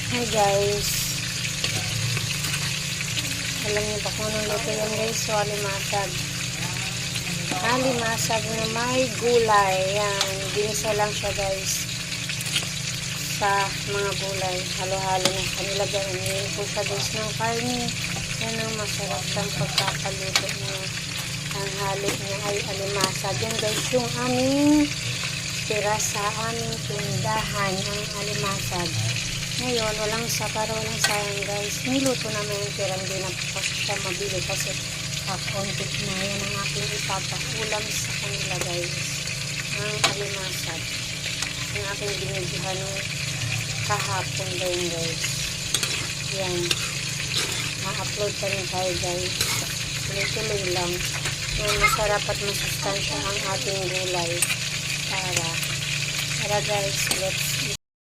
Hi guys, alam niyo ba kung anong luto yan guys? So alimasag na may gulay. Yan, ginisa lang siya guys sa mga gulay, halo-halo na kanila. Ganyan po siya guys ng karne. Yan ang masarap siyang pagkakaluto niya. Ang halo niya ay alimasag. Yan guys yung aming tira sa aming tindahan, ang alimasag. Ngayon, walang sayang guys. Niluto naman yung tira, hindi na po siya mabili kasi konti na yan ang aking ipapaulam sa kanila guys. Ang alimasag. Ang aking binigyan kahapon din guys. Yan. Ma-upload pa rin tayo guys. Tuloy-tuloy lang. Yan, masarap at masustansya ang ating gulay. Tara guys, let's